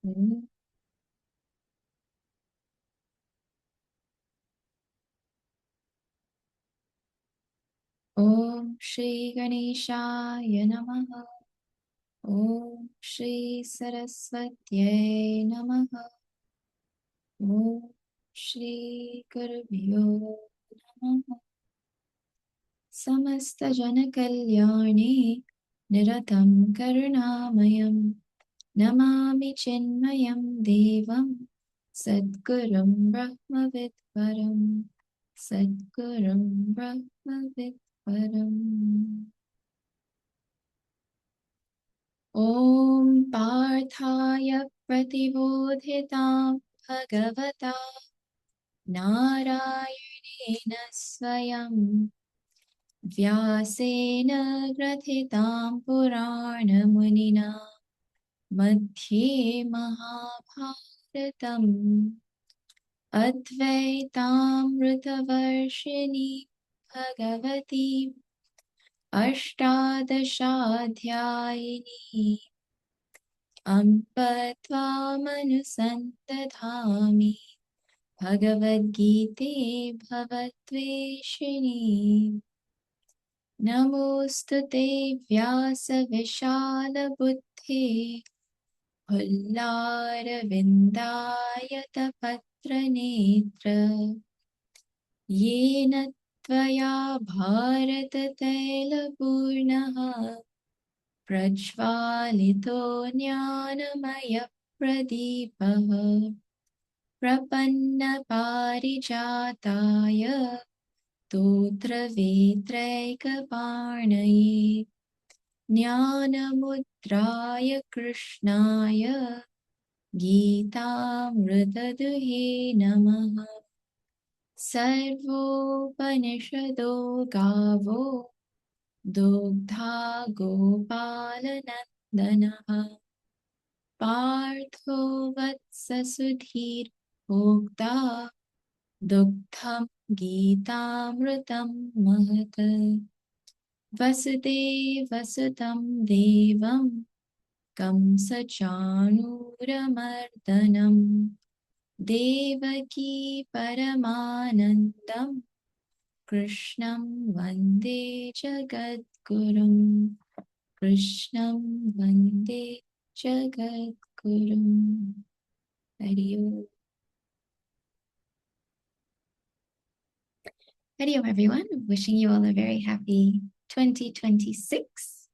Mm. Om Shri Ganeshaya Namaha. Om Shri Saraswatyai Namaha. Om Shri Gurubhyo Namaha. Samasta Jana Kalyani Niratam Karunamayam Namami Chinmayam Devam Sadgurum Brahmavidvaram Sadgurum Brahmavidvaram. Om Parthaya Pratibodhitam Bhagavata Narayanena Swayam Vyasena Grathitam Purana Munina Madhye Mahabharatam Advaitaamritavarshini Bhagavati Ashtadashaധ്यायिनी Amba Tvamanusantatami Bhagavad Gita Bhavatveshini Namostute Vyasa Vishala Buddhe Pullaravindayata Netra Yena Tvaya Bharata Tailapurnaha Prajvalito Jnanamaya Pradipaha Prapanna Parijataya Totra Vetraikaparnaye Jnanamudraya Krishnaya Geetamritaduhe Namaha Sarvopanishado Gavo Dogdha Gopalanandanaha Partho Vatsasudhir Bhokta Dugdham Geetamritam Mahata Vasudevasutam Devam Kamsachanuramardanam Devaki Paramanandam Krishnam Vande Jagadgurum Krishnam Vande Jagadgurum. Hari Om. Hari Om, everyone. Wishing you all a very happy 2026.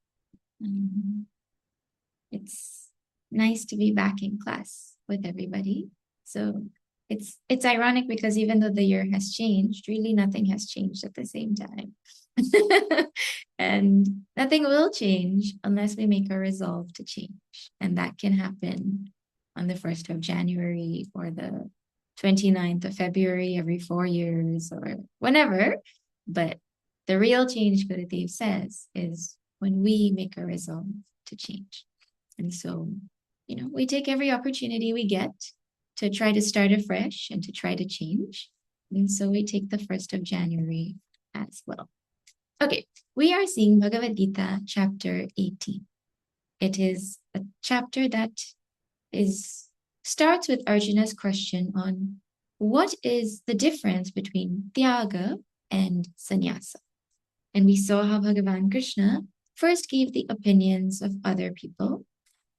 It's nice to be back in class with everybody. So it's ironic because even though the year has changed, really nothing has changed at the same time. And nothing will change unless we make a resolve to change. And that can happen on the 1st of January or the 29th of February every 4 years or whenever. But the real change, Gurudev says, is when we make a resolve to change. And so, we take every opportunity we get to try to start afresh and to try to change. And so we take the 1st of January as well. Okay, we are seeing Bhagavad Gita chapter 18. It is a chapter that starts with Arjuna's question on what is the difference between Tyaga and Sannyasa. And we saw how Bhagavan Krishna first gave the opinions of other people,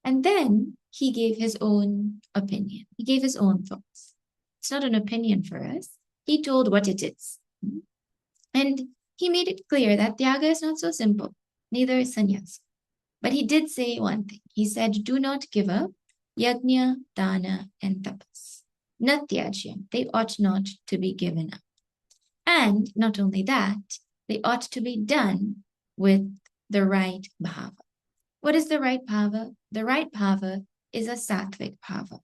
and then he gave his own opinion. He gave his own thoughts. It's not an opinion for us. He told what it is. And he made it clear that Tyaga is not so simple. Neither is sannyasa. But he did say one thing. He said, do not give up yajna, dana, and tapas. Natyajyam. They ought not to be given up. And not only that, they ought to be done with the right bhava. What is the right bhava? The right bhava is a sattvic bhava.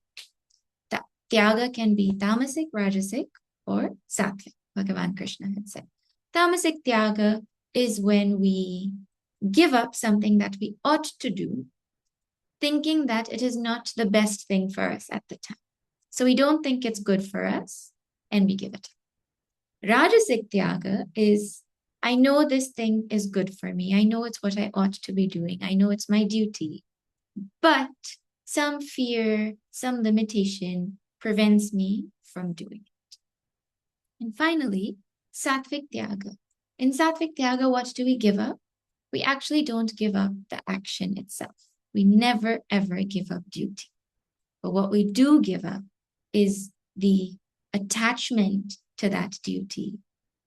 Tyaga can be tamasic, rajasic, or sattvic, Bhagavan Krishna had said. Tamasic tyaga is when we give up something that we ought to do, thinking that it is not the best thing for us at the time. So we don't think it's good for us, and we give it up. Rajasic tyaga is, I know this thing is good for me. I know it's what I ought to be doing. I know it's my duty. But some fear, some limitation prevents me from doing it. And finally, sattvic tyaga. In sattvic tyaga, what do we give up? We actually don't give up the action itself. We never ever give up duty. But what we do give up is the attachment to that duty.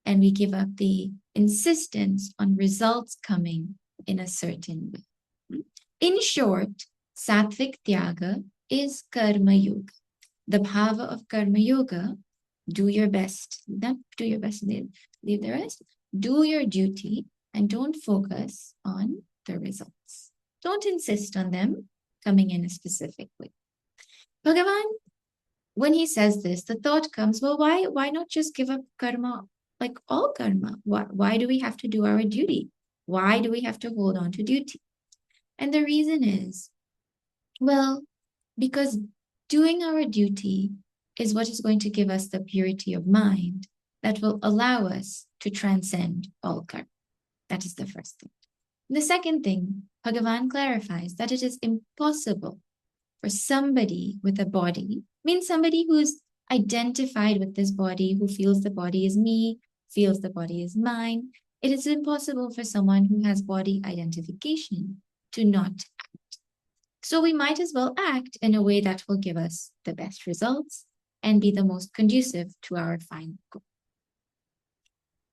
And we give up the insistence on results coming in a certain way. In short, sattvic tyaga is karma yoga. The bhava of karma yoga, do your best. Don't do your best, leave the rest. Do your duty and don't focus on the results. Don't insist on them coming in a specific way. Bhagavan, when he says this, the thought comes, well, why not just give up karma, like all karma? Why do we have to do our duty? Why do we have to hold on to duty? And the reason is, well, because doing our duty is what is going to give us the purity of mind that will allow us to transcend all karma. That is the first thing. The second thing, Bhagavan clarifies that it is impossible for somebody with a body, means somebody who's identified with this body, who feels the body is me, feels the body is mine. It is impossible for someone who has body identification to not act. So we might as well act in a way that will give us the best results and be the most conducive to our final goal.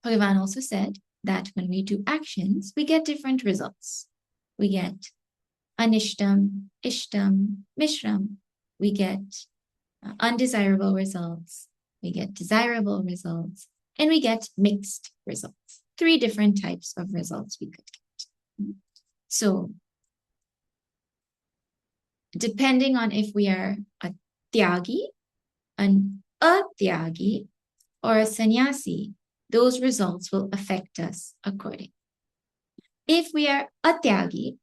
Bhagavan also said that when we do actions, we get different results. We get anishtam, ishtam, mishram. We get undesirable results. We get desirable results. And we get mixed results. 3 different types of results we could get. So, depending on if we are a tyagi, an atyagi, or a sannyasi, those results will affect us accordingly. If we are a tyagi,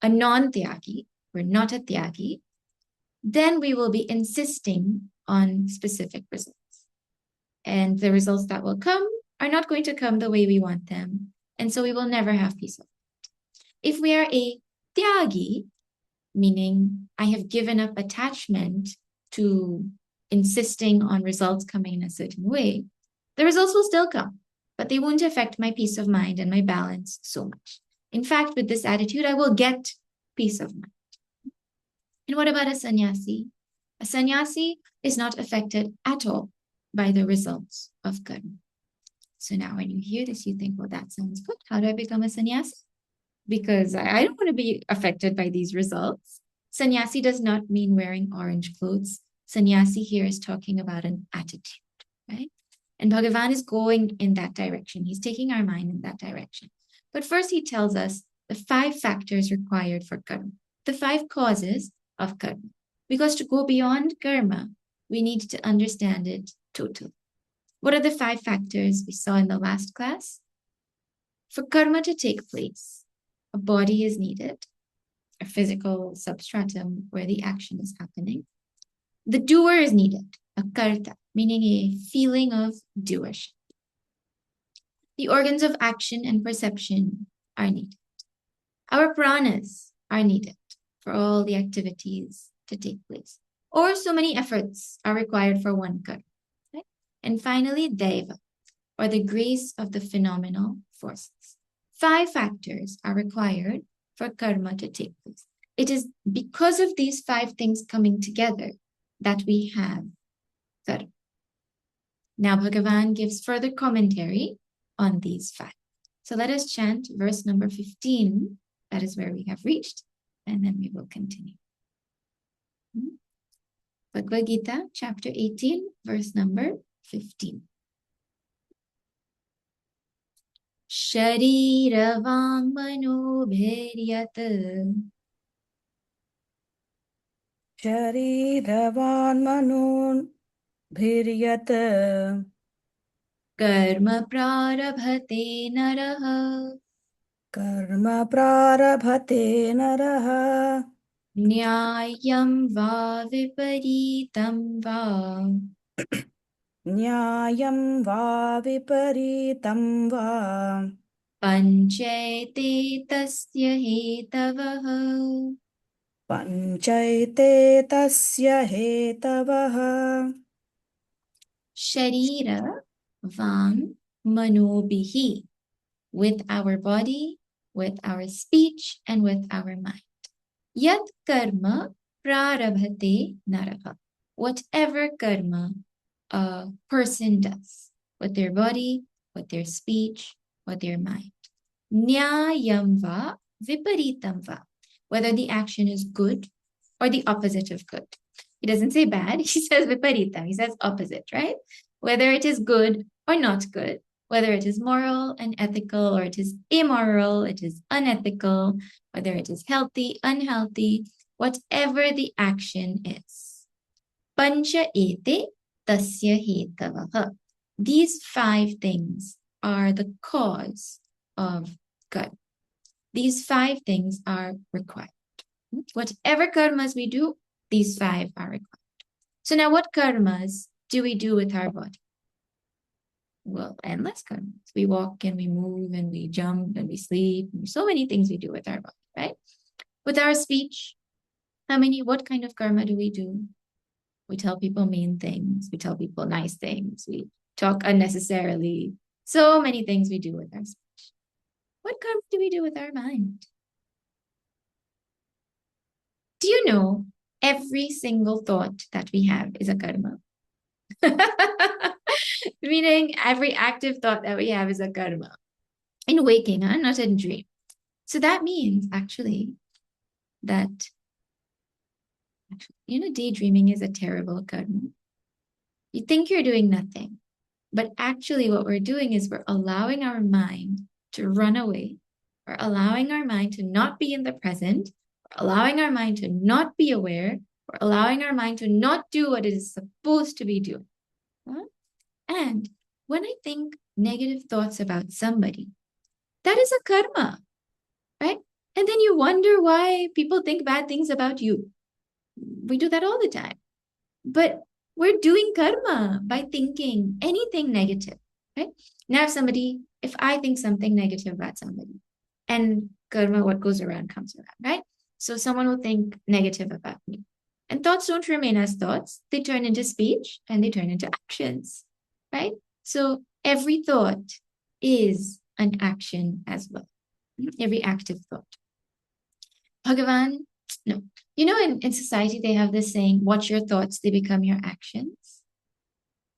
a non-tyagi, we're not a tyagi, then we will be insisting on specific results. And the results that will come are not going to come the way we want them. And so we will never have peace of mind. If we are a tyagi, meaning I have given up attachment to insisting on results coming in a certain way, the results will still come, but they won't affect my peace of mind and my balance so much. In fact, with this attitude, I will get peace of mind. And what about a sannyasi? A sannyasi is not affected at all by the results of karma. So now when you hear this, you think, well, that sounds good. How do I become a sannyasi? Because I don't want to be affected by these results. Sannyasi does not mean wearing orange clothes. Sannyasi here is talking about an attitude, right? And Bhagavan is going in that direction. He's taking our mind in that direction. But first he tells us the 5 factors required for karma, the 5 causes of karma. Because to go beyond karma, we need to understand it totally. What are the 5 factors we saw in the last class? For karma to take place, a body is needed, a physical substratum where the action is happening. The doer is needed, a karta, meaning a feeling of doership. The organs of action and perception are needed. Our pranas are needed for all the activities to take place. Or so many efforts are required for one karma. Right? And finally, deva, or the grace of the phenomenal forces. 5 factors are required for karma to take place. It is because of these 5 things coming together that we have karma. Now Bhagavan gives further commentary on these 5. So let us chant verse number 15. That is where we have reached, and then we will continue. Bhagavad Gita, chapter 18, verse number 15. Shariravaṁ manobhiryat Shariravan manon bhiryat karma prarabhate naraha karma prarabhate naraha nyayam va viparitam va nyayam va viparitam va panchayate tasya hetavah. पञ्चैते तस्य हेतवः Sharira Vang Manobhihi, with our body, with our speech, and with our mind. Yat karma prarabhate naraha. Whatever karma a person does with their body, with their speech, with their mind. Nyayam va viparitam va. Whether the action is good or the opposite of good. He doesn't say bad, he says viparitam, he says opposite, right? Whether it is good or not good, whether it is moral and ethical or it is immoral, it is unethical, whether it is healthy, unhealthy, whatever the action is. Pancha ete tasya hetavaha. These five things are the cause of karma. These five things are required. Whatever karmas we do, these five are required. So now what karmas do we do with our body? Well, endless karmas. We walk and we move and we jump and we sleep. And so many things we do with our body, right? With our speech, what kind of karma do we do? We tell people mean things. We tell people nice things. We talk unnecessarily. So many things we do with our speech. What karma do we do with our mind? Do you know every single thought that we have is a karma? Meaning every active thought that we have is a karma. In waking, not in dream. So that means actually that daydreaming is a terrible karma. You think you're doing nothing, but actually what we're doing is we're allowing our mind to run away. We're allowing our mind to not be in the present. We're allowing our mind to not be aware. We're allowing our mind to not do what it is supposed to be doing. And when I think negative thoughts about somebody, that is a karma, right? And then you wonder why people think bad things about you. We do that all the time. But we're doing karma by thinking anything negative, right? Now, if I think something negative about somebody, and karma, what goes around comes around, right? So someone will think negative about me. And thoughts don't remain as thoughts. They turn into speech and they turn into actions, right? So every thought is an action as well. Every active thought. Bhagavan, no. In society, they have this saying, watch your thoughts, they become your actions.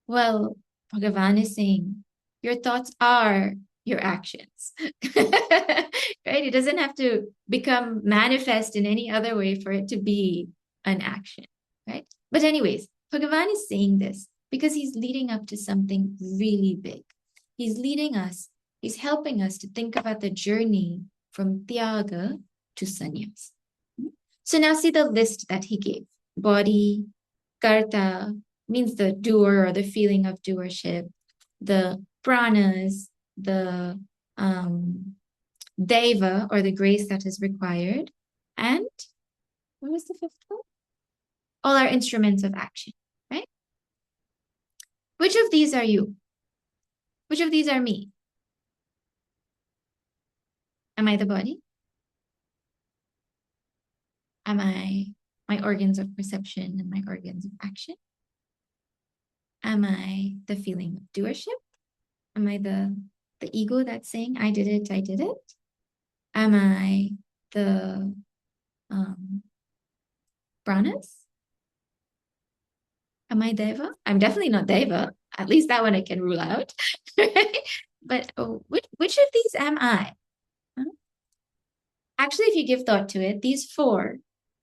Well, Bhagavan is saying, your thoughts are your actions, right? It doesn't have to become manifest in any other way for it to be an action, right? But anyways, Bhagavan is saying this because he's leading up to something really big. He's helping us to think about the journey from Tyaga to sannyas. So now see the list that he gave. Body, karta, means the doer or the feeling of doership. The pranas, the deva or the grace that is required. And what was the fifth one? All our instruments of action, right? Which of these are you? Which of these are me? Am I the body? Am I my organs of perception and my organs of action? Am I the feeling of doership? Am I the ego that's saying, I did it, I did it? Am I the pranas? Am I Deva? I'm definitely not Deva. At least that one I can rule out. But which of these am I? Actually, if you give thought to it, these four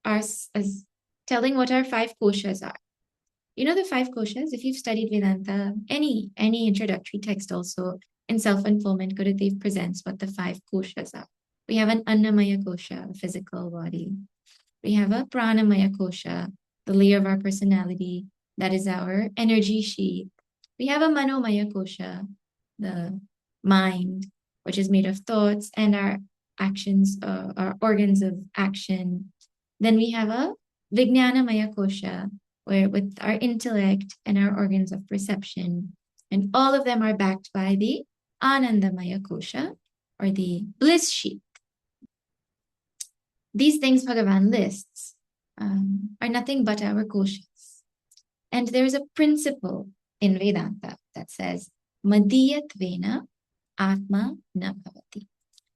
are as telling what our five koshas are. You know the five koshas? If you've studied Vedanta, any introductory text also in Self-Unfoldment, Gurudev presents what the five koshas are. We have an Annamaya kosha, a physical body. We have a Pranamaya kosha, the layer of our personality, that is our energy sheath. We have a Manomaya kosha, the mind, which is made of thoughts and our actions, our organs of action. Then we have a Vijnanamaya kosha, where with our intellect and our organs of perception. And all of them are backed by the Anandamaya kosha, or the bliss sheath. These things Bhagavan lists are nothing but our koshas. And there's a principle in Vedanta that says, Madhiyatvena Atma na bhavati.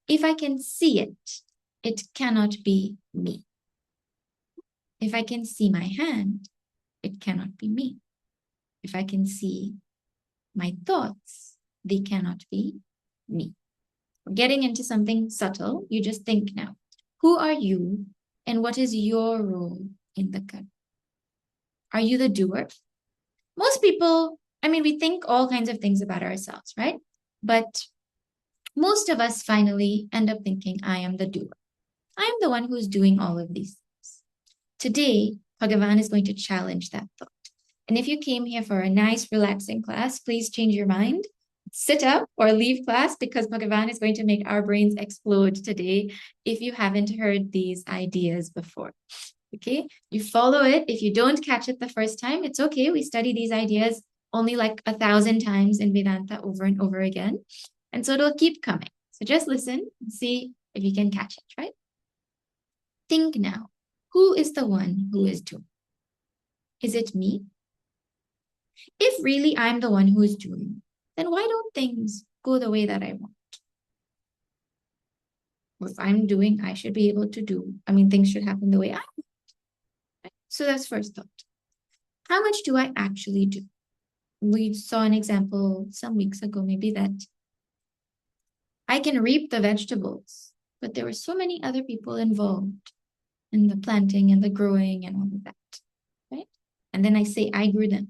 If I can see it, it cannot be me. If I can see my hand, it cannot be me. If I can see my thoughts, they cannot be me. Getting into something subtle, you just think now. Who are you and what is your role in the karma? Are you the doer? Most people, I mean, we think all kinds of things about ourselves, right? But most of us finally end up thinking, I am the doer. I am the one who's doing all of these things. Today, Bhagavan is going to challenge that thought. And if you came here for a nice, relaxing class, please change your mind. Sit up or leave class because Bhagavan is going to make our brains explode today if you haven't heard these ideas before. Okay, you follow it. If you don't catch it the first time, it's okay. We study these ideas only like 1,000 times in Vedanta over and over again. And so it'll keep coming. So just listen and see if you can catch it, right? Think now, who is the one who is doing? Is it me? If really I'm the one who is doing, then why don't things go the way that I want? If I'm doing, I should be able to do. I mean, things should happen the way I want. Right? So that's first thought. How much do I actually do? We saw an example some weeks ago, maybe that I can reap the vegetables, but there were so many other people involved in the planting and the growing and all of that, right? And then I say I grew them.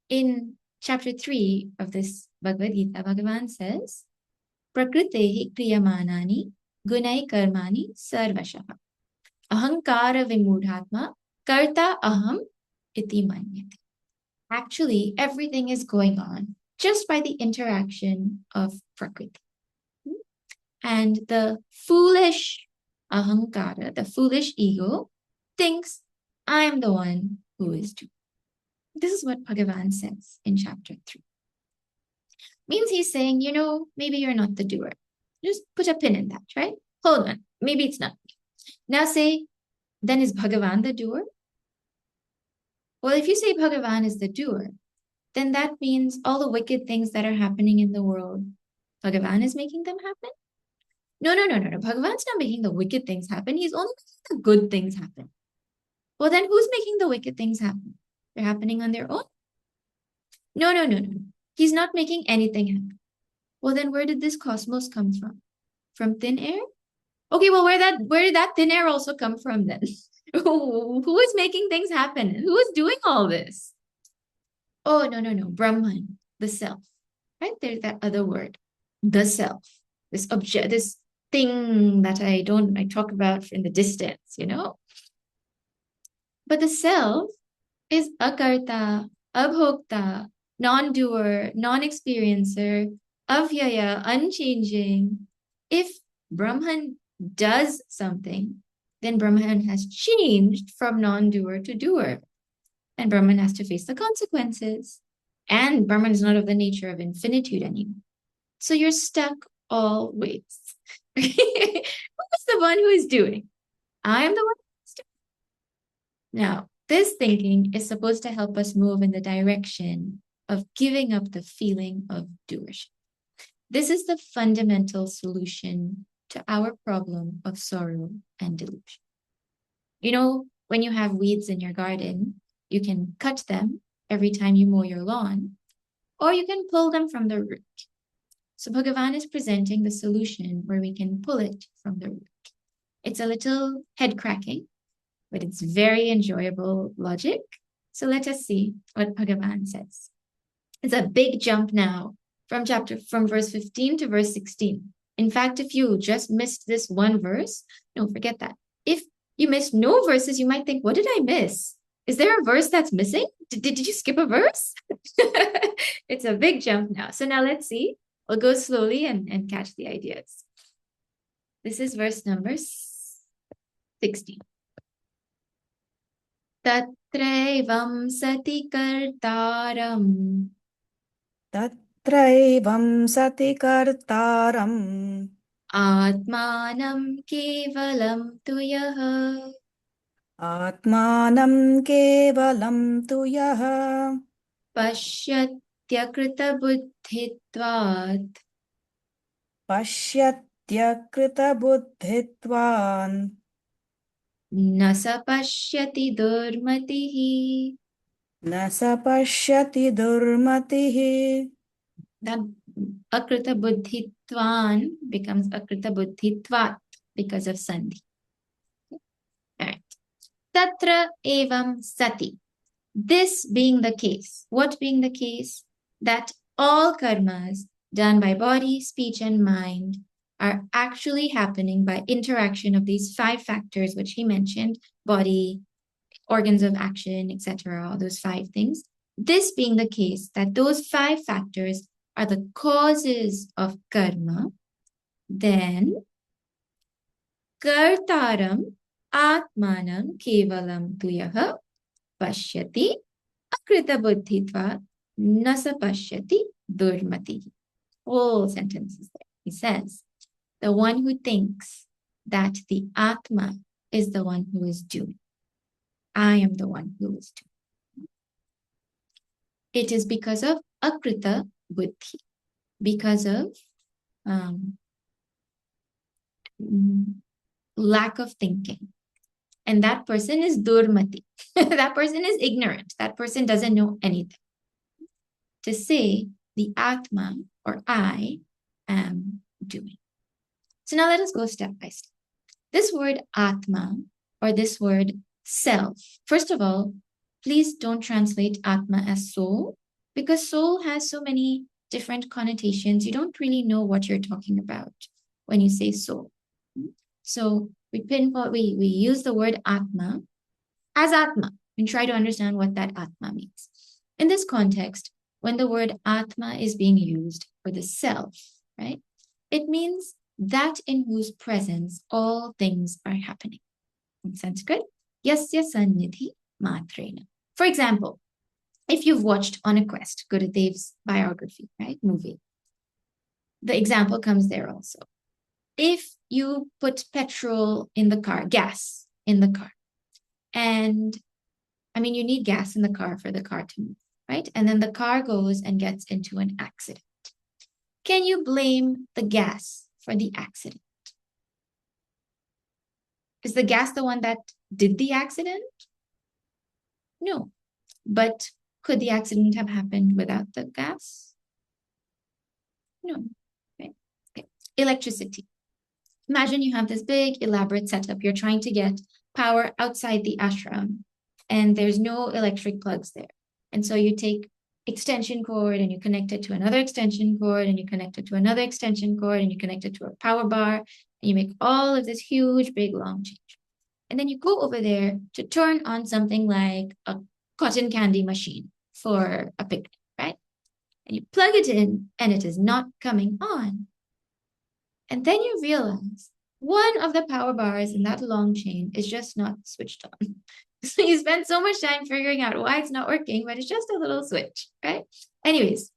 In chapter 3 of this Bhagavad Gita, Bhagavan says, Prakritehi kriyamanani gunai karmani sarvashaha. Ahankara vimudhatma karta aham iti manyate. Actually, everything is going on just by the interaction of Prakriti. And the foolish ahankara, the foolish ego, thinks I'm the one who is doing. This is what Bhagavan says in chapter 3. Means he's saying, maybe you're not the doer. Just put a pin in that, right? Hold on. Maybe it's not. Now say, then is Bhagavan the doer? Well, if you say Bhagavan is the doer, then that means all the wicked things that are happening in the world, Bhagavan is making them happen? No. Bhagavan's not making the wicked things happen. He's only making the good things happen. Well, then who's making the wicked things happen? They're happening on their own? No. He's not making anything happen. Well, then where did this cosmos come from? From thin air? Okay, well, where did that thin air also come from then? Who is making things happen? Who is doing all this? Oh, no. Brahman, the self. Right? There's that other word, the self. This object, this thing that I talk about in the distance. But the self is akarta, abhokta, non-doer, non-experiencer, avyaya, unchanging. If Brahman does something, then Brahman has changed from non-doer to doer. And Brahman has to face the consequences. And Brahman is not of the nature of infinitude anymore. So you're stuck always. Who is the one who is doing? I am the one who's doing. Now, this thinking is supposed to help us move in the direction of giving up the feeling of doership. This is the fundamental solution to our problem of sorrow and delusion. When you have weeds in your garden, you can cut them every time you mow your lawn, or you can pull them from the root. So Bhagavan is presenting the solution where we can pull it from the root. It's a little head cracking, but it's very enjoyable logic. So let us see what Bhagavan says. It's a big jump now from verse 15 to verse 16. In fact, if you just missed this one verse, no, forget that. If you missed no verses, you might think, what did I miss? Is there a verse that's missing? Did you skip a verse? It's a big jump now. So now let's see. We'll go slowly and catch the ideas. This is verse number 16. Tatraivam sati kartaram Tatraivam sati kartaram atmanam kevalam tuyah आत्मानं केवलं तु यः पश्यत्यकृतबुद्धित्वात् पश्यत्यकृतबुद्धित्वान् न स पश्यति दुर्मतिः. न स पश्यति दुर्मतिः. That akrita buddhitvan becomes akrita buddhitvat because of sandhi. Alright. Tatra evam sati. This being the case, what being the case? That all karmas done by body, speech, and mind are actually happening by interaction of these five factors, which he mentioned: body, organs of action, etc., all those five things. This being the case, that those five factors are the causes of karma, then kartaram atmanam kevalam tuyaha pashyati akrita buddhitva nasa pashyati durmati. Whole sentences there. He says, the one who thinks that the Atma is the one who is doing. I am the one who is doing. It is because of akrita buddhi, because of lack of thinking. And that person is durmati. That person is ignorant. That person doesn't know anything. To say the Atma or I am doing. So now let us go step by step. This word Atma or this word self, first of all, please don't translate Atma as soul, because soul has so many different connotations. You don't really know what you're talking about when you say soul. So we use the word Atma as Atma and try to understand what that Atma means. In this context, when the word Atma is being used for the self, right, it means that in whose presence all things are happening. In Sanskrit, yasya sannidhi matrena. For example, if you've watched On a Quest, Gurudev's biography, right, movie, the example comes there also. If you put petrol in the car, gas in the car, and I mean, you need gas in the car for the car to move, right? And then the car goes and gets into an accident. Can you blame the gas for the accident? Is the gas the one that did the accident? No. But could the accident have happened without the gas? No. Okay. Electricity. Imagine you have this big, elaborate setup. You're trying to get power outside the ashram, and there's no electric plugs there. And so you take extension cord and you connect it to another extension cord and you connect it to another extension cord and you connect it to a power bar and you make all of this huge, big, long change. And then you go over there to turn on something like a cotton candy machine for a picnic, right? And you plug it in and it is not coming on. And then you realize one of the power bars in that long chain is just not switched on. So you spend so much time figuring out why it's not working, but it's just a little switch, right? Anyways,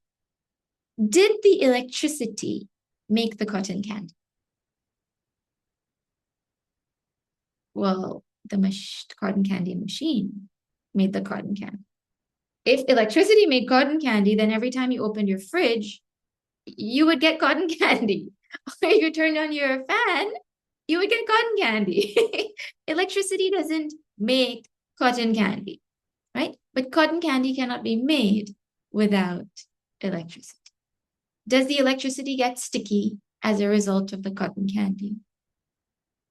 did the electricity make the cotton candy? Well, the cotton candy machine made the cotton candy. If electricity made cotton candy, then every time you opened your fridge, you would get cotton candy. Or if you turned on your fan, you would get cotton candy. Electricity doesn't make cotton candy, right? But cotton candy cannot be made without electricity. Does the electricity get sticky as a result of the cotton candy?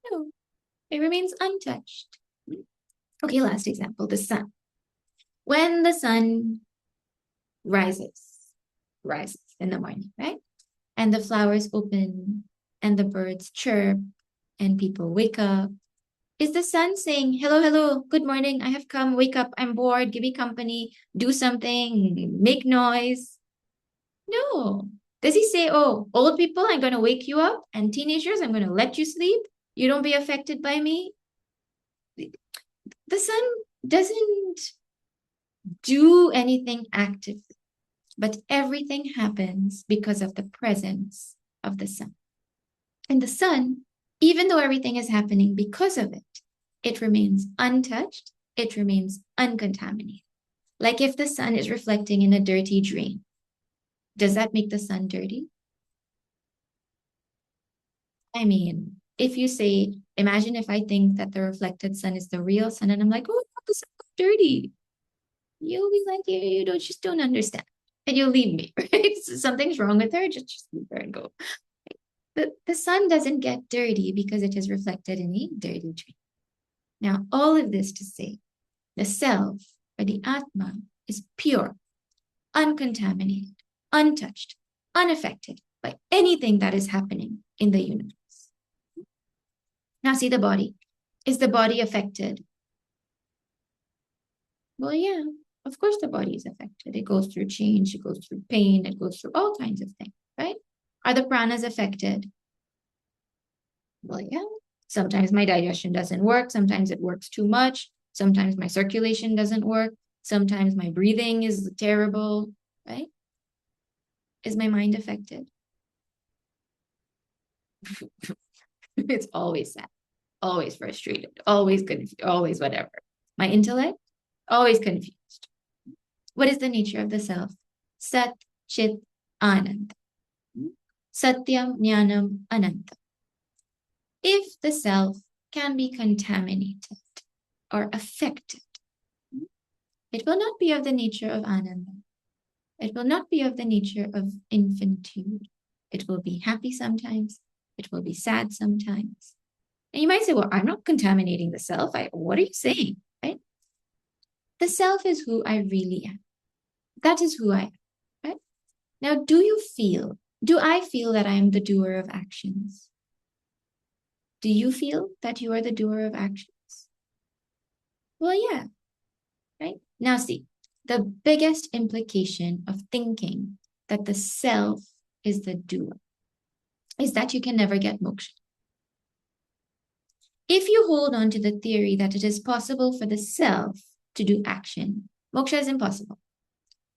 No, it remains untouched. Okay, last example, the sun. When the sun rises in the morning, right? And the flowers open and the birds chirp and people wake up. Is the sun saying, hello, hello, good morning, I have come, wake up, I'm bored, give me company, do something, make noise? No. Does he say, oh, old people, I'm going to wake you up, and teenagers, I'm going to let you sleep, you don't be affected by me? The sun doesn't do anything actively, but everything happens because of the presence of the sun. And the sun, even though everything is happening because of it, it remains untouched, it remains uncontaminated. Like if the sun is reflecting in a dirty drain, does that make the sun dirty? I mean, if you say, imagine if I think that the reflected sun is the real sun, and I'm like, oh, the sun got dirty. You'll be like, you don't just don't understand. And you'll leave me, right? So something's wrong with her, just leave her and go. The sun doesn't get dirty because it is reflected in a dirty tree. Now, all of this to say, the self or the Atma is pure, uncontaminated, untouched, unaffected by anything that is happening in the universe. Now, see the body. Is the body affected? Well, yeah, of course the body is affected. It goes through change, it goes through pain, it goes through all kinds of things, right? Are the pranas affected? Well, yeah. Sometimes my digestion doesn't work. Sometimes it works too much. Sometimes my circulation doesn't work. Sometimes my breathing is terrible, right? Is my mind affected? It's always sad, always frustrated, always confused, always whatever. My intellect, always confused. What is the nature of the self? Sat, Chit, Ananda. Satyam, Jnanam, Ananta. If the self can be contaminated or affected, it will not be of the nature of Ananda. It will not be of the nature of infinitude. It will be happy sometimes. It will be sad sometimes. And you might say, well, I'm not contaminating the self. What are you saying, right? The self is who I really am. That is who I am, right? Now, do I feel that I am the doer of actions? Do you feel that you are the doer of actions? Well, yeah, right? Now see, the biggest implication of thinking that the self is the doer is that you can never get moksha. If you hold on to the theory that it is possible for the self to do action, moksha is impossible.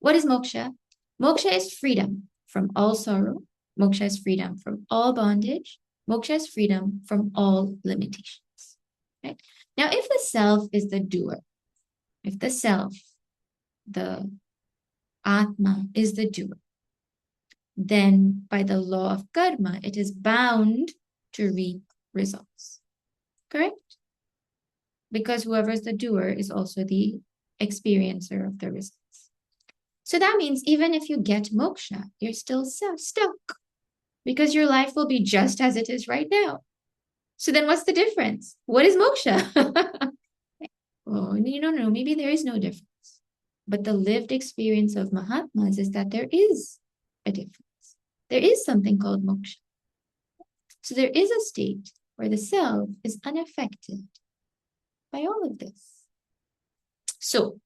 What is moksha? Moksha is freedom from all sorrow. Moksha is freedom from all bondage. Moksha is freedom from all limitations. Right? Now, if the self is the doer, if the self, the Atma, is the doer, then by the law of karma, it is bound to reap results. Correct? Because whoever is the doer is also the experiencer of the results. So that means even if you get moksha, you're still stuck because your life will be just as it is right now. So then what's the difference? What is moksha? Oh, no, maybe there is no difference. But the lived experience of Mahatmas is that there is a difference. There is something called moksha. So there is a state where the self is unaffected by all of this. So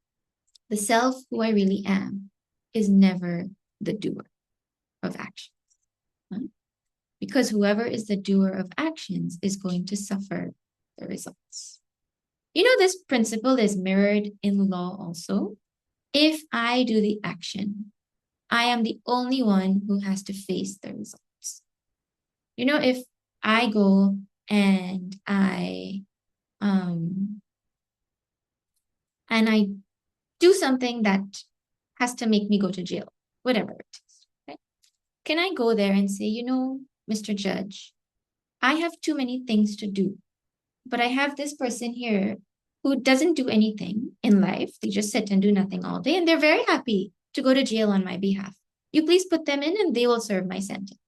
the self who I really am is never the doer of actions. Right? Because whoever is the doer of actions is going to suffer the results. You know, this principle is mirrored in law also. If I do the action, I am the only one who has to face the results. You know, if I go and I do something that has to make me go to jail, whatever it is, right? Can I go there and say, Mr. Judge, I have too many things to do, but I have this person here who doesn't do anything in life. They just sit and do nothing all day, and they're very happy to go to jail on my behalf. You please put them in and they will serve my sentence.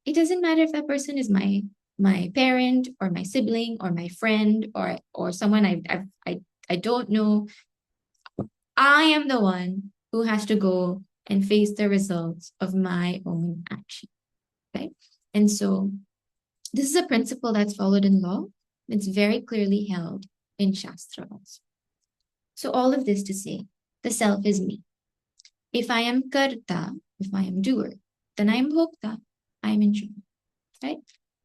It doesn't matter if that person is my parent or my sibling or my friend or someone I don't know. I am the one who has to go and face the results of my own action, right? And so this is a principle that's followed in law. It's very clearly held in Shastra also. So all of this to say, the self is me. If I am karta, if I am doer, then I am bhokta, I am enjoying, right?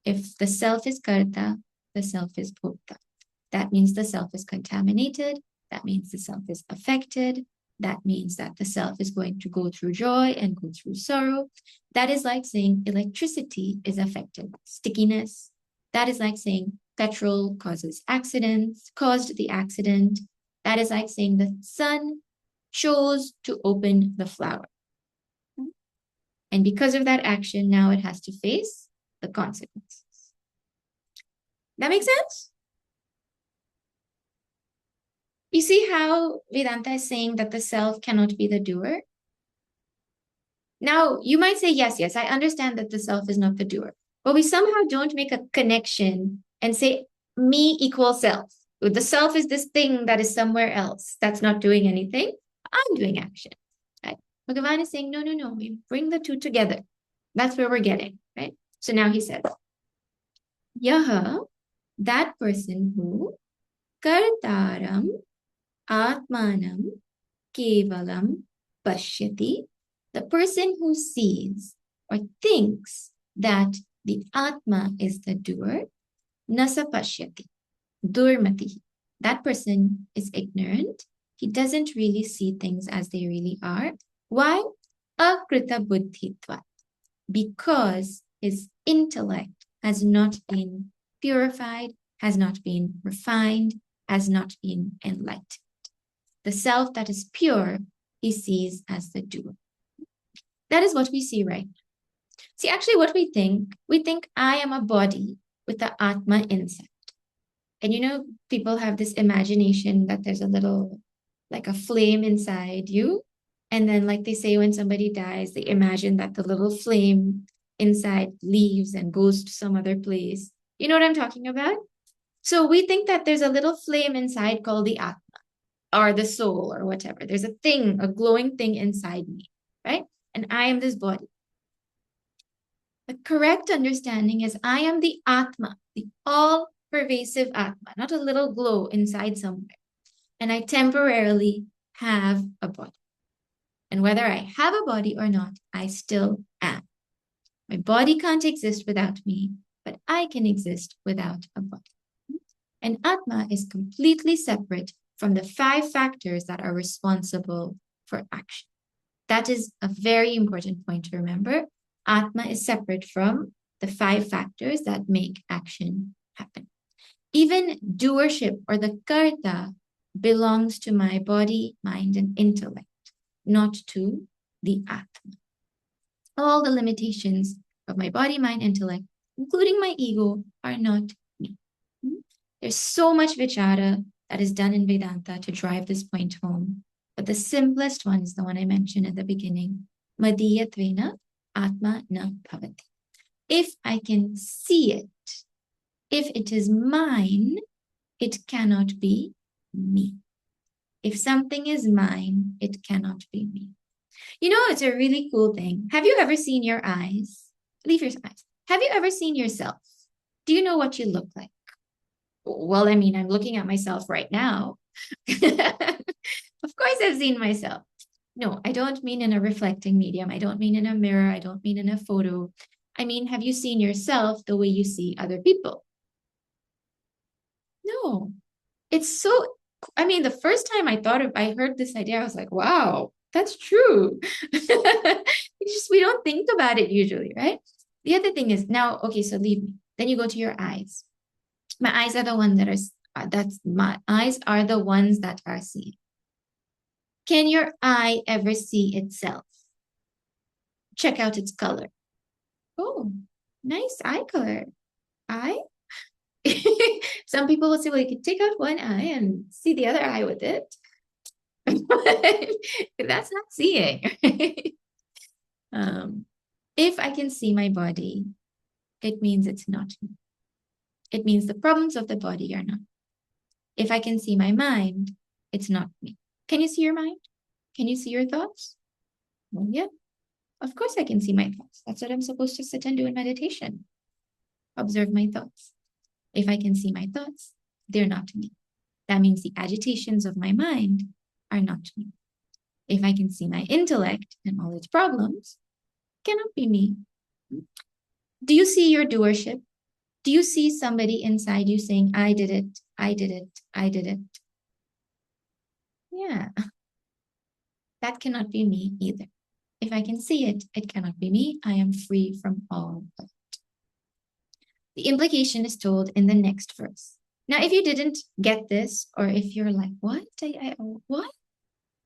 If the self is karta, the self is bhokta. That means the self is contaminated. That means the self is affected. That means that the self is going to go through joy and go through sorrow. That is like saying electricity is affected by stickiness. That is like saying petrol causes accidents, caused the accident. That is like saying the sun chose to open the flower. And because of that action, now it has to face the consequences. That makes sense? You see how Vedanta is saying that the self cannot be the doer? Now, you might say, yes, I understand that the self is not the doer, but we somehow don't make a connection and say, me equals self. The self is this thing that is somewhere else that's not doing anything. I'm doing action. Right? Bhagavan is saying, no, we bring the two together. That's where we're getting, right? So now he says, Yaha, that person who kartaram atmanam kevalam pashyati, the person who sees or thinks that the Atma is the doer, nasa pashyati, durmati. That person is ignorant. He doesn't really see things as they really are. Why? Akrita buddhitva. Because his intellect has not been purified, has not been refined, has not been enlightened. The self that is pure, he sees as the doer. That is what we see, right? See, actually, what we think I am a body with the Atma inside. And people have this imagination that there's a little, like a flame inside you. And then, like they say, when somebody dies, they imagine that the little flame inside leaves and goes to some other place. You know what I'm talking about? So we think that there's a little flame inside called the Atma or the soul or whatever. There's a thing, a glowing thing inside me, right? And I am this body. The correct understanding is I am the Atma, the all-pervasive Atma, not a little glow inside somewhere. And I temporarily have a body. And whether I have a body or not, I still am. My body can't exist without me, but I can exist without a body. And Atma is completely separate from the 5 factors that are responsible for action. That is a very important point to remember. Atma is separate from the 5 factors that make action happen. Even doership or the karta belongs to my body, mind, and intellect, not to the Atma. All the limitations of my body, mind, intellect, including my ego, are not me. There's so much vichara that is done in Vedanta to drive this point home. But the simplest one is the one I mentioned at the beginning. Madiyatvena atma na bhavati. If I can see it, if it is mine, it cannot be me. If something is mine, it cannot be me. It's a really cool thing. Have you ever seen your eyes? Leave your eyes. Have you ever seen yourself? Do you know what you look like? Well, I'm looking at myself right now. Of course, I've seen myself. No, I don't mean in a reflecting medium. I don't mean in a mirror. I don't mean in a photo. Have you seen yourself the way you see other people? No. It's so, the first time I heard this idea, I was like, wow, that's true. We don't think about it usually, right? The other thing is now, okay, so leave me. Then you go to your eyes. My eyes are the ones my eyes are the ones that are seeing. Can your eye ever see itself? Check out its color. Oh, nice eye color. Eye? Some people will say, well, you can take out one eye and see the other eye with it. That's not seeing. If I can see my body, it means it's not me. It means the problems of the body are not. If I can see my mind, it's not me. Can you see your mind? Can you see your thoughts? Well, yeah, of course I can see my thoughts. That's what I'm supposed to sit and do in meditation. Observe my thoughts. If I can see my thoughts, they're not me. That means the agitations of my mind are not me. If I can see my intellect and all its problems, it cannot be me. Do you see your doership? Do you see somebody inside you saying, I did it, I did it, I did it? Yeah. That cannot be me either. If I can see it, it cannot be me. I am free from all of it. The implication is told in the next verse. Now, if you didn't get this, or if you're like, what? What?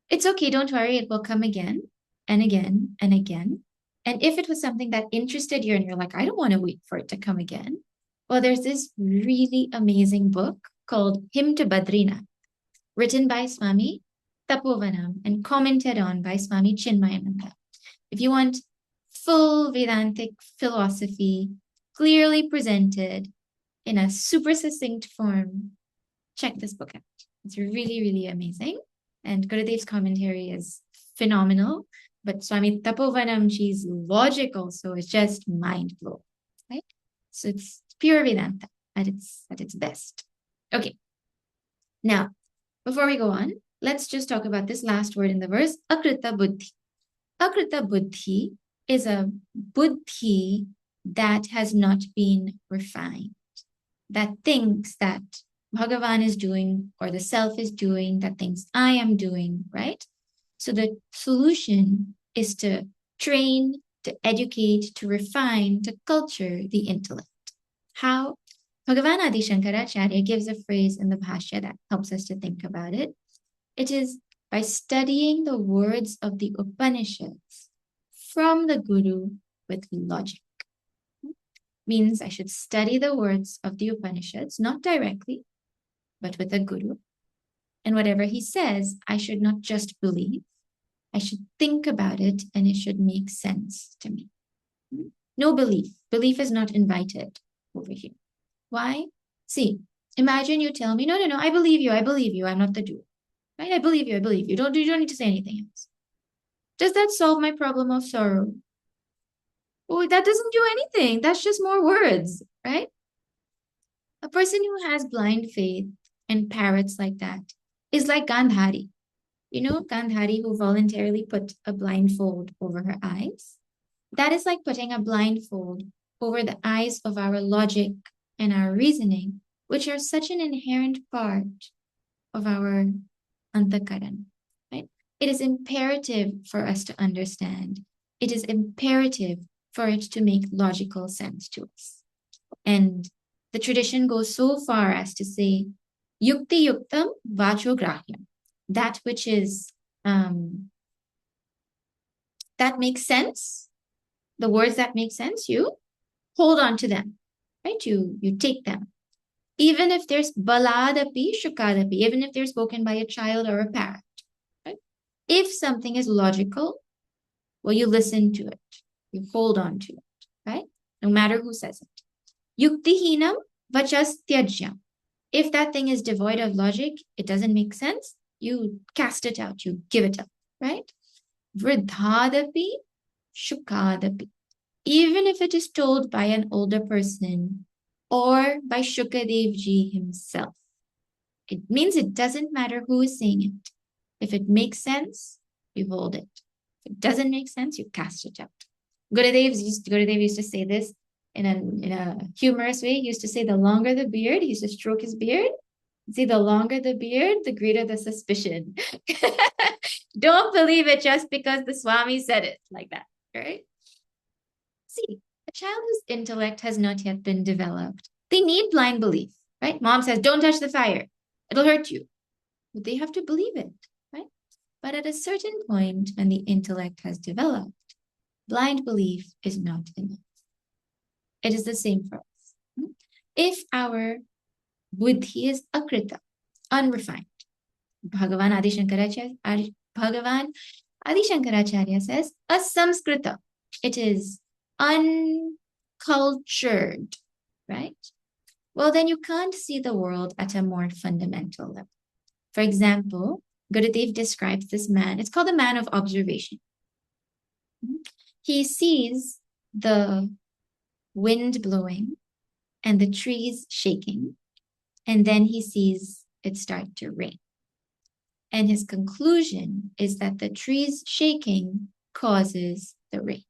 It's okay, don't worry, it will come again and again and again. And if it was something that interested you and you're like, I don't want to wait for it to come again, well, there's this really amazing book called Hymn to Badrinath, written by Swami Tapovanam and commented on by Swami Chinmayananda. If you want full Vedantic philosophy, clearly presented in a super succinct form, check this book out. It's really, really amazing. And Gurudev's commentary is phenomenal. But Swami Tapovanamji's logic also is just mind blowing, right? So it's pure Vedanta at its best. Okay. Now, before we go on, let's just talk about this last word in the verse, akrita buddhi. Akrita buddhi is a buddhi that has not been refined, that thinks that Bhagavan is doing or the self is doing, that thinks I am doing, right? So the solution is to train, to educate, to refine, to culture the intellect. How? Bhagavan Adi Shankaracharya gives a phrase in the Bhashya that helps us to think about it. It is by studying the words of the Upanishads from the Guru with logic. Means I should study the words of the Upanishads, not directly, but with a Guru. And whatever he says, I should not just believe. I should think about it and it should make sense to me. No belief. Belief is not invited over here. Why? See, imagine you tell me, no, I believe you, I'm not the doer. Right? I believe you. You don't need to say anything else. Does that solve my problem of sorrow? Oh, that doesn't do anything. That's just more words, right? A person who has blind faith and parrots like that is like Gandhari. You know, Gandhari who voluntarily put a blindfold over her eyes. That is like putting a blindfold over the eyes of our logic and our reasoning, which are such an inherent part of our antakaran, right? It is imperative for us to understand. It is imperative for it to make logical sense to us. And the tradition goes so far as to say, yukti yuktam vacho grahyam. That which is, that makes sense, the words that make sense, you hold on to them, right? You take them. Even if there's baladapi, shukadapi, even if they're spoken by a child or a parrot, right? If something is logical, well, you listen to it. You hold on to it, right? No matter who says it. Yuktihinam vachastyajyam. If that thing is devoid of logic, it doesn't make sense, you cast it out, you give it up, right? Vridhadapi, shukadapi. Even if it is told by an older person or by Shukadevji himself, it means it doesn't matter who is saying it. If it makes sense, you hold it. If it doesn't make sense, you cast it out. Gurudev used to say this in a humorous way. He used to say, the longer the beard, he used to stroke his beard. See, the longer the beard, the greater the suspicion. Don't believe it just because the Swami said it like that, right? See, a child whose intellect has not yet been developed, they need blind belief, right? Mom says, don't touch the fire. It'll hurt you. But they have to believe it, right? But at a certain point, when the intellect has developed, blind belief is not enough. It is the same for us. If our buddhi is akrita, unrefined, Bhagavan Adi Shankaracharya says, asamskrita. It is uncultured, right? Well, then you can't see the world at a more fundamental level. For example, Gurudev describes this man. It's called the man of observation. He sees the wind blowing and the trees shaking, and then he sees it start to rain. And his conclusion is that the trees shaking causes the rain.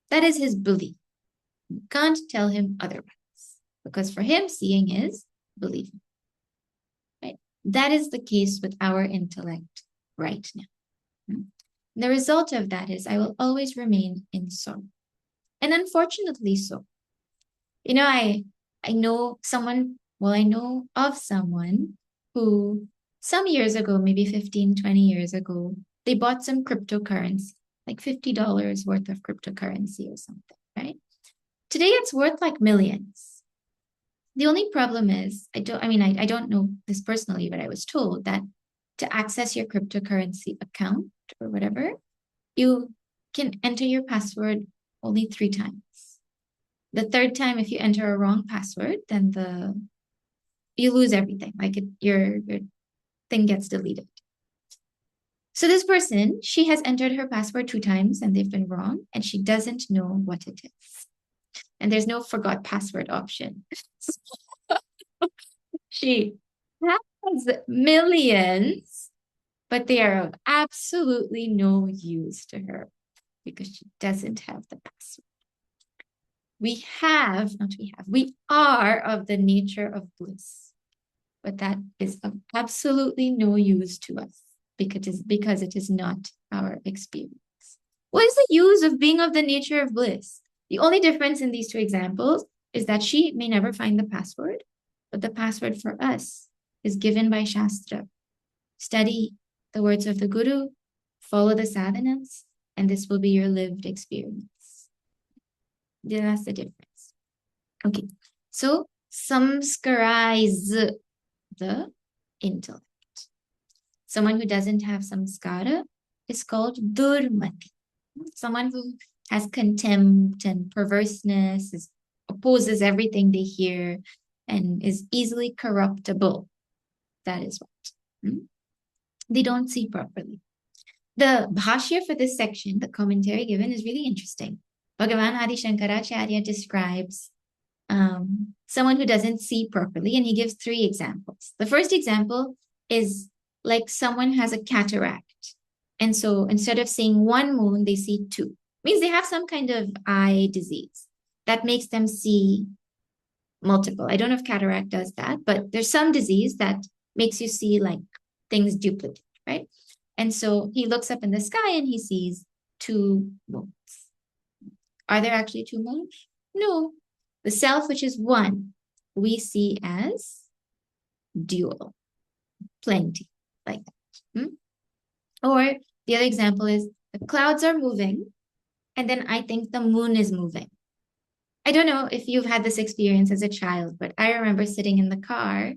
That is his belief. You can't tell him otherwise, because for him, seeing is believing. Right? That is the case with our intellect right now. The result of that is I will always remain in sorrow. And unfortunately so. I know someone, well, I know of someone who some years ago, maybe 15, 20 years ago, they bought some cryptocurrency, like $50 worth of cryptocurrency or something, right? Today it's worth like millions. The only problem is, I don't know this personally, but I was told that to access your cryptocurrency account or whatever, you can enter your password only 3 times. The third time, if you enter a wrong password, then you lose everything. Like your thing gets deleted. So this person, she has entered her password 2 times and they've been wrong, and she doesn't know what it is. And there's no forgot password option. She has millions, but they are of absolutely no use to her because she doesn't have the password. We are of the nature of bliss, but that is of absolutely no use to us because it is not our experience. What is the use of being of the nature of bliss? The only difference in these two examples is that she may never find the password, but the password for us is given by Shastra. Study the words of the Guru, follow the sadhanas, and this will be your lived experience. That's the difference. Okay, so samskarize the intellect. Someone who doesn't have samskara is called durmati. Someone who has contempt and perverseness, opposes everything they hear, and is easily corruptible. That is what. They don't see properly. The bhashya for this section, the commentary given, is really interesting. Bhagavan Adi Shankaracharya describes someone who doesn't see properly, and he gives 3 examples. The first example is like someone has a cataract, and so instead of seeing one moon, they see 2. It means they have some kind of eye disease that makes them see multiple. I don't know if cataract does that, but there's some disease that makes you see like things duplicate, right? And so he looks up in the sky and he sees 2 moons. Are there actually 2 moons? No. The self, which is one, we see as dual, plenty, like that. Or the other example is the clouds are moving, and then I think the moon is moving. I don't know if you've had this experience as a child, but I remember sitting in the car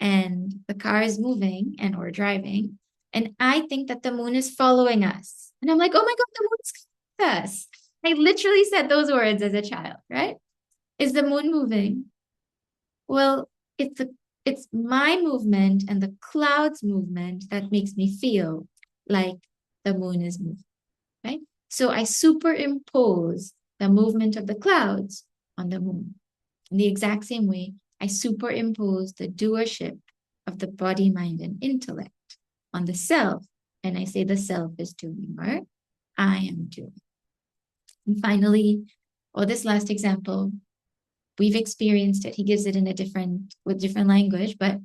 and the car is moving and we're driving, and I think that the moon is following us. And I'm like, oh my God, the moon's with us. I literally said those words as a child, right? Is the moon moving? Well, it's my movement and the cloud's movement that makes me feel like the moon is moving, right? So I superimpose the movement of the clouds on the moon. In the exact same way, I superimpose the doership of the body, mind, and intellect on the self. And I say the self is doing, or I am doing. And finally, this last example, we've experienced it. He gives it in with different language, but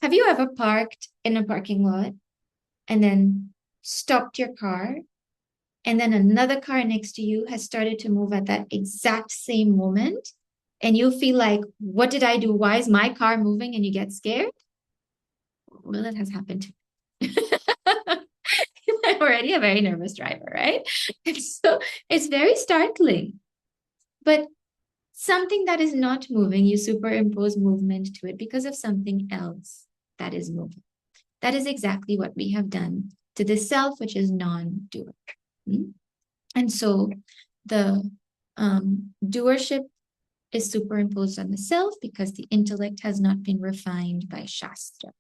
have you ever parked in a parking lot and then stopped your car, and then another car next to you has started to move at that exact same moment, and you feel like, what did I do? Why is my car moving? And you get scared? Well, it has happened to me. I'm already a very nervous driver, right? So it's very startling. But something that is not moving, you superimpose movement to it because of something else that is moving. That is exactly what we have done to the self, which is non-doer. And so the doership is superimposed on the self because the intellect has not been refined by Shastra.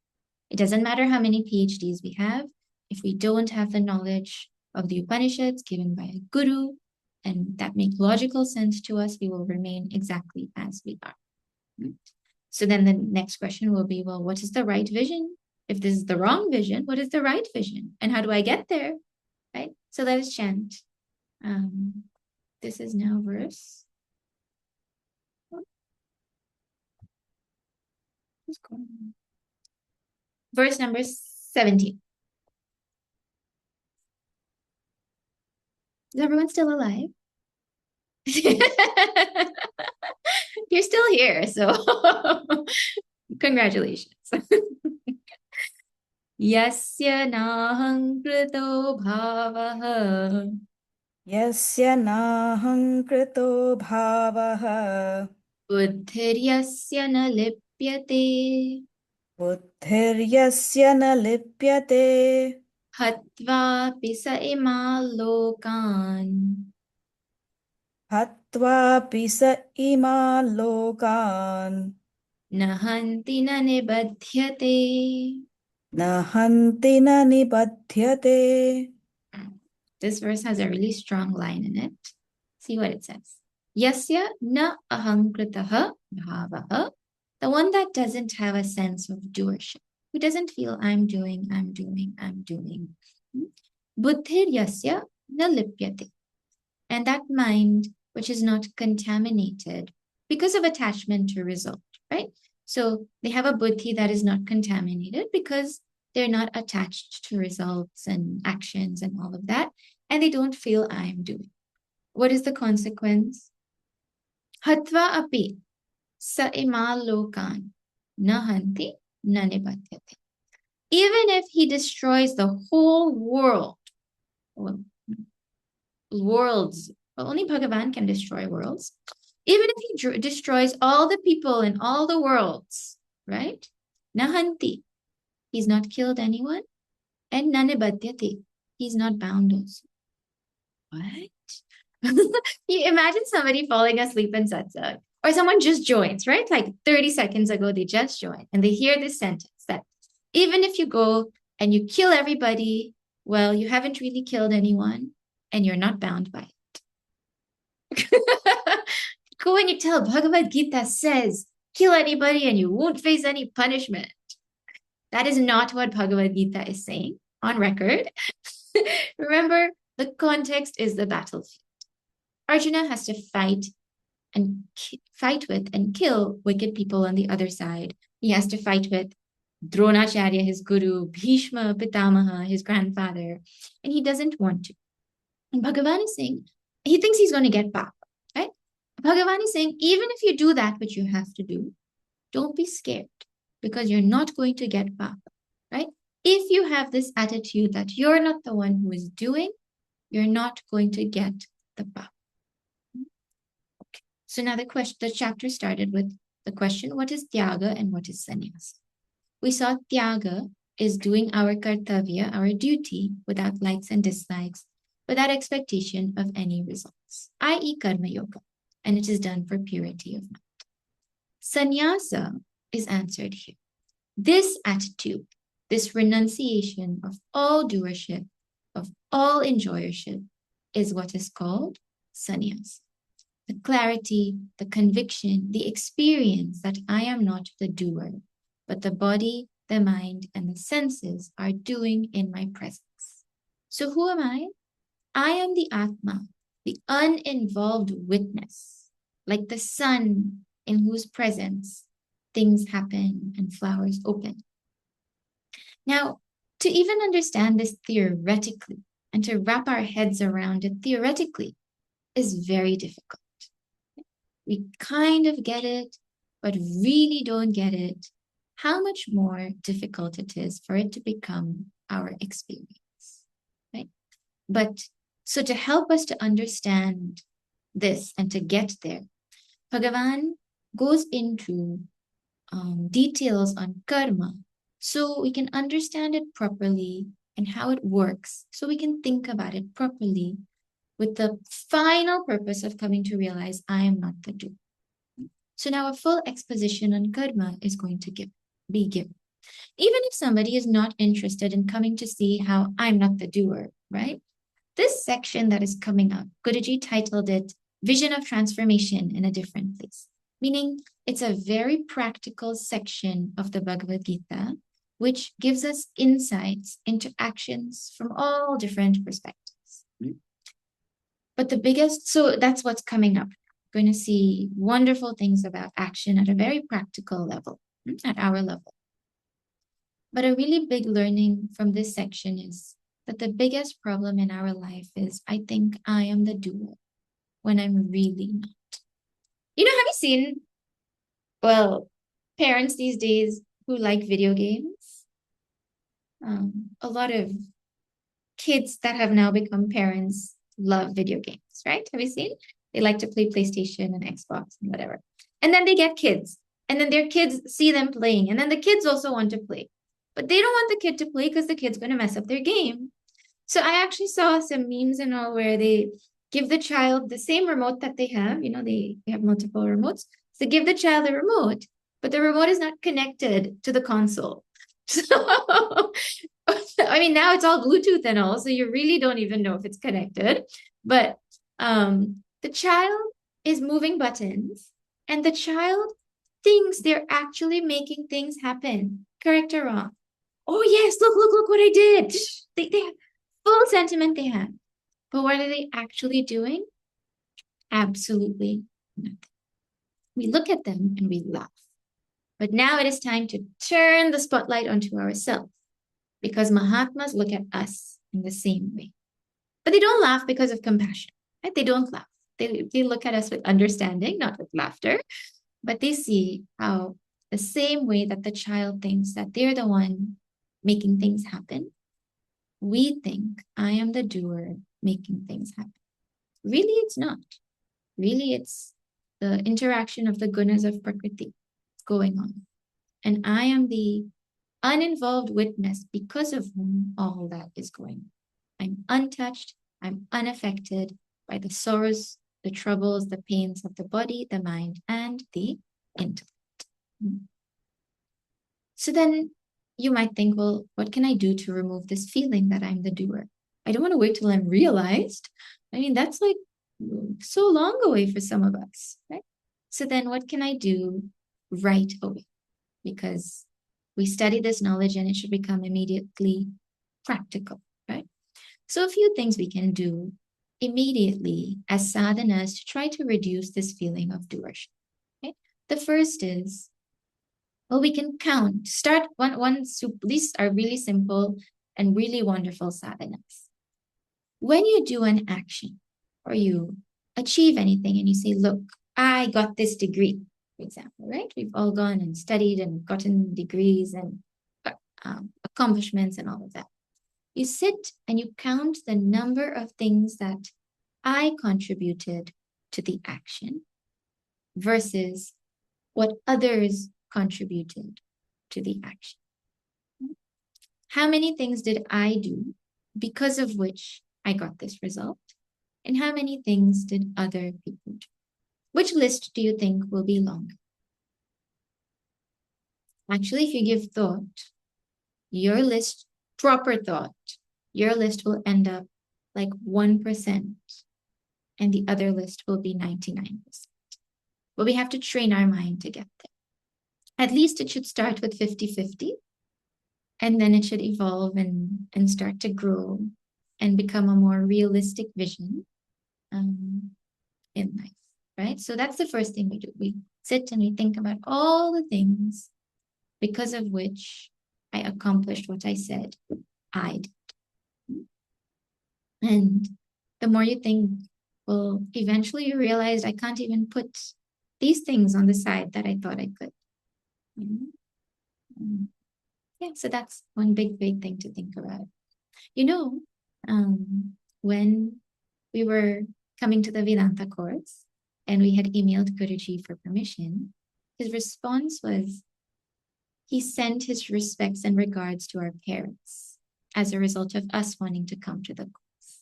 It doesn't matter how many PhDs we have, if we don't have the knowledge of the Upanishads given by a guru, and that make logical sense to us, we will remain exactly as we are. So then the next question will be, well, what is the right vision? If this is the wrong vision, what is the right vision? And how do I get there? Right? So let us chant. This is now verse. Verse number 17. Is everyone still alive? You're still here, so congratulations. Yasya naham krito bhavaha यस्य नाहङ्कृतो भावः buddhiryasya na lipyate बुद्धिर्यस्य न लिप्यते hatvapi sa imalokan हत्वापि स इमा लोकान् nahanti na nibadhyate. न हन्ति न निबध्यते. This verse has a really strong line in it. See what it says. Yasya na ahankritaha bhavaha. The one that doesn't have a sense of doership, who doesn't feel I'm doing. Buddhir yasya na lipyate. And that mind which is not contaminated because of attachment to result, right? So they have a buddhi that is not contaminated because they're not attached to results and actions and all of that. And they don't feel I'm doing. What is the consequence? Hatva api sa imalokan nahanti nanibhatyate. Even if he destroys the whole world, well, worlds, well, only Bhagavan can destroy worlds. Even if he destroys all the people in all the worlds, right? Nahanti, he's not killed anyone. And nanibhatyate, he's not bound also. What? You imagine somebody falling asleep in satsang, or someone just joins, right? Like 30 seconds ago, they just joined, and they hear this sentence that even if you go and you kill everybody, well, you haven't really killed anyone, and you're not bound by it. Go and you tell Bhagavad Gita says, kill anybody and you won't face any punishment. That is not what Bhagavad Gita is saying on record. Remember, the context is the battlefield. Arjuna has to fight with and kill wicked people on the other side. He has to fight with Dronacharya, his guru, Bhishma, Pitamaha, his grandfather, and he doesn't want to. And Bhagavan is saying, he thinks he's going to get papa, right? Bhagavan is saying, even if you do that, which you have to do, don't be scared because you're not going to get papa, right? If you have this attitude that you're not the one who is doing, you're not going to get the papa. Okay. So now the chapter started with the question, what is tyaga and what is sannyasa? We saw tyaga is doing our kartavya, our duty, without likes and dislikes, without expectation of any results, i.e. karma yoga, and it is done for purity of mind. Sannyasa is answered here. This attitude, this renunciation of all doership, of all enjoyership, is what is called sannyasa. The clarity, the conviction, the experience that I am not the doer, but the body, the mind, and the senses are doing in my presence. So who am I? I am the Atma, the uninvolved witness, like the sun in whose presence things happen and flowers open. Now, to even understand this theoretically and to wrap our heads around it theoretically is very difficult. We kind of get it, but really don't get it. How much more difficult it is for it to become our experience, right? But so to help us to understand this and to get there, Bhagavan goes into details on karma so we can understand it properly and how it works, so we can think about it properly with the final purpose of coming to realize I am not the doer. So now a full exposition on karma is going to be given. Even if somebody is not interested in coming to see how I'm not the doer, right? This section that is coming up, Guruji titled it Vision of Transformation in a Different Place, meaning it's a very practical section of the Bhagavad Gita, which gives us insights into actions from all different perspectives. But so that's what's coming up. We're going to see wonderful things about action at a very practical level, at our level. But a really big learning from this section is that the biggest problem in our life is I think I am the doer when I'm really not. Have you seen Well, parents these days who like video games, a lot of kids that have now become parents love video games, right? Have you seen? They like to play PlayStation and Xbox and whatever. And then they get kids, and then their kids see them playing, and then the kids also want to play. But they don't want the kid to play because the kid's going to mess up their game. So I actually saw some memes and all where they give the child the same remote that they have. They have multiple remotes. So give the child the remote, but the remote is not connected to the console. So I mean, now it's all Bluetooth and all, so you really don't even know if it's connected. But the child is moving buttons, and the child thinks they're actually making things happen. Correct or wrong? Oh yes, look what I did. They have full sentiment they have. But what are they actually doing? Absolutely nothing. We look at them and we laugh. But now it is time to turn the spotlight onto ourselves because Mahatmas look at us in the same way. But they don't laugh because of compassion, right? They don't laugh. They look at us with understanding, not with laughter, but they see how the same way that the child thinks that they're the one making things happen, we think I am the doer making things happen. Really, it's not. Really, it's the interaction of the gunas of Prakriti going on. And I am the uninvolved witness because of whom all that is going on. I'm untouched, I'm unaffected by the sorrows, the troubles, the pains of the body, the mind, and the intellect. So then you might think, well, what can I do to remove this feeling that I'm the doer? I don't want to wait till I'm realized. I mean, that's like so long away for some of us, right? So then what can I do right away? Because we study this knowledge and it should become immediately practical, right? So a few things we can do immediately as sadhanas to try to reduce this feeling of doership. Okay? The first is, well, we can count. Start one. These are really simple and really wonderful sadhanas. When you do an action or you achieve anything and you say, look, I got this degree, for example, right? We've all gone and studied and gotten degrees and accomplishments and all of that. You sit and you count the number of things that I contributed to the action versus what others contributed to the action. How many things did I do because of which I got this result? And how many things did other people do? Which list do you think will be longer? Actually, if you give thought, your list, proper thought, your list will end up like 1%, and the other list will be 99%. But we have to train our mind to get there. At least it should start with 50-50, and then it should evolve and start to grow and become a more realistic vision in life, right? So that's the first thing we do. We sit and we think about all the things because of which I accomplished what I said I did. And the more you think, well, eventually you realize I can't even put these things on the side that I thought I could. Yeah, so that's one big thing to think about. You know, when we were coming to the Vedanta course and we had emailed Guruji for permission, his response was he sent his respects and regards to our parents as a result of us wanting to come to the course.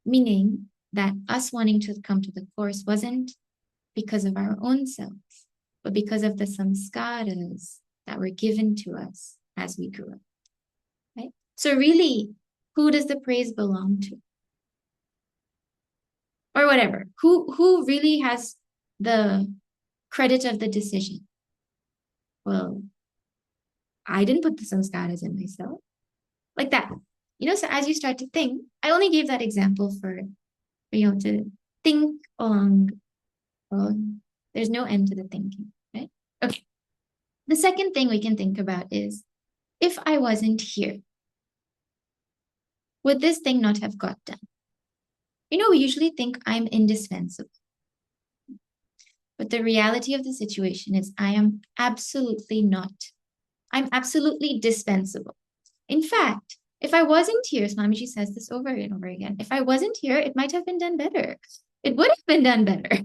Meaning that us wanting to come to the course wasn't because of our own selves, but because of the samskaras that were given to us as we grew up. Right? So really, who does the praise belong to? Or whatever. Who really has the credit of the decision? Well, I didn't put the samskaras in myself. Like that. So as you start to think, I only gave that example for to think along. Well, there's no end to the thinking, right? Okay. The second thing we can think about is, if I wasn't here, would this thing not have got done? We usually think I'm indispensable. But the reality of the situation is I'm absolutely not. I'm absolutely dispensable. In fact, if I wasn't here, Swamiji says this over and over again, if I wasn't here, it might have been done better. It would have been done better.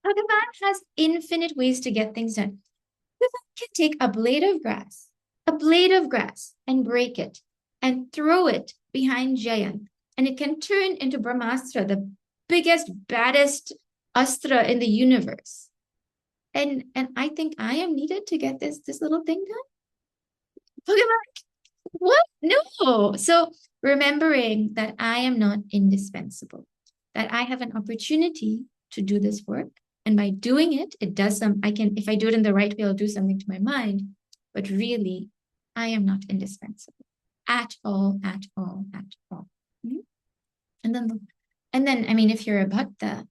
Bhagavan has infinite ways to get things done. Bhagavan can take a blade of grass, and break it and throw it behind Jayant, and it can turn into Brahmastra, the biggest, baddest astra in the universe. And I think I am needed to get this little thing done. Bhagavan, what? No. So remembering that I am not indispensable, that I have an opportunity to do this work. And by doing it, it does some, I can, if I do it in the right way, I'll do something to my mind. But really, I am not indispensable at all, at all, at all. Mhm. And then, I mean, if you're a bhakta,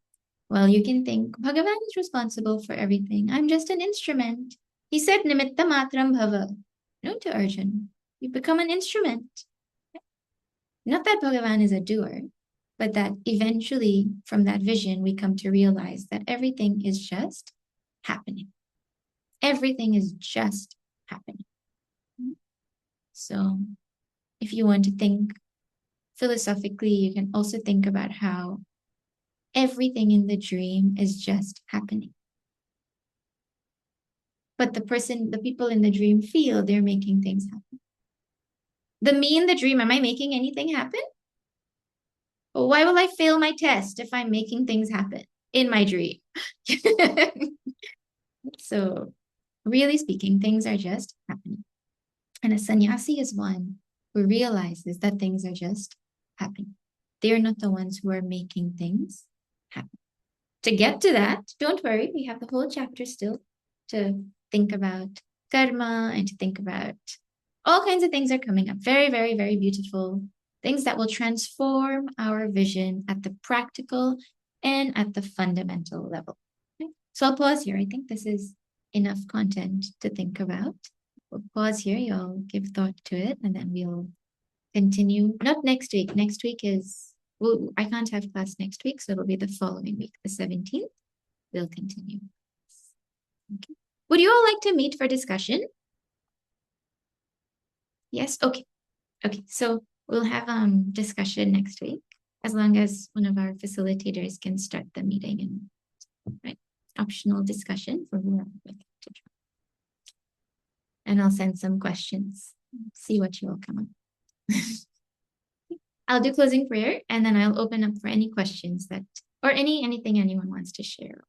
well, you can think Bhagavan is responsible for everything. I'm just an instrument. He said, Nimitta matram bhava. No, to Arjun. You become an instrument. Not that Bhagavan is a doer, but that eventually from that vision, we come to realize that everything is just happening. Everything is just happening. So if you want to think philosophically, you can also think about how everything in the dream is just happening. But the people in the dream feel they're making things happen. The me in the dream, am I making anything happen? Why will I fail my test if I'm making things happen in my dream? So, really speaking, things are just happening. And a sannyasi is one who realizes that things are just happening. They're not the ones who are making things happen. To get to that, don't worry, we have the whole chapter still to think about karma and to think about all kinds of things are coming up. Very, very, very beautiful things that will transform our vision at the practical and at the fundamental level. Okay? So I'll pause here. I think this is enough content to think about. We'll pause here. You'll give thought to it, and then we'll continue. Not next week. Next week is, well, I can't have class next week, so it'll be the following week, the 17th. We'll continue. Okay. Would you all like to meet for discussion? Yes? Okay. Okay. So we'll have discussion next week, as long as one of our facilitators can start the meeting, and right, optional discussion for whoever would like to join. And I'll send some questions, see what you all come up. I'll do closing prayer, and then I'll open up for any questions that, or anything anyone wants to share.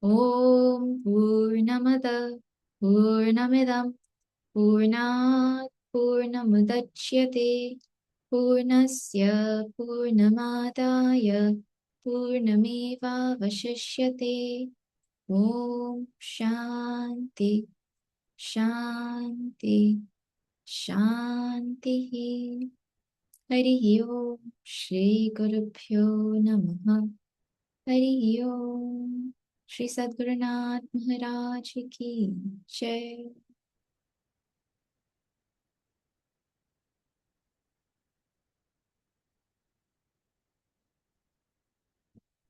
Om Purnamada Purnamidam Purnat Purnamudachyate Purnasya Purnamadaya Purnameva Vashishyate. Om Shanti Shanti Shanti. Hari Om Shri Gurubhyo Namaha. Hari Om Shri Sadgurunath Maharaj Ki Jai.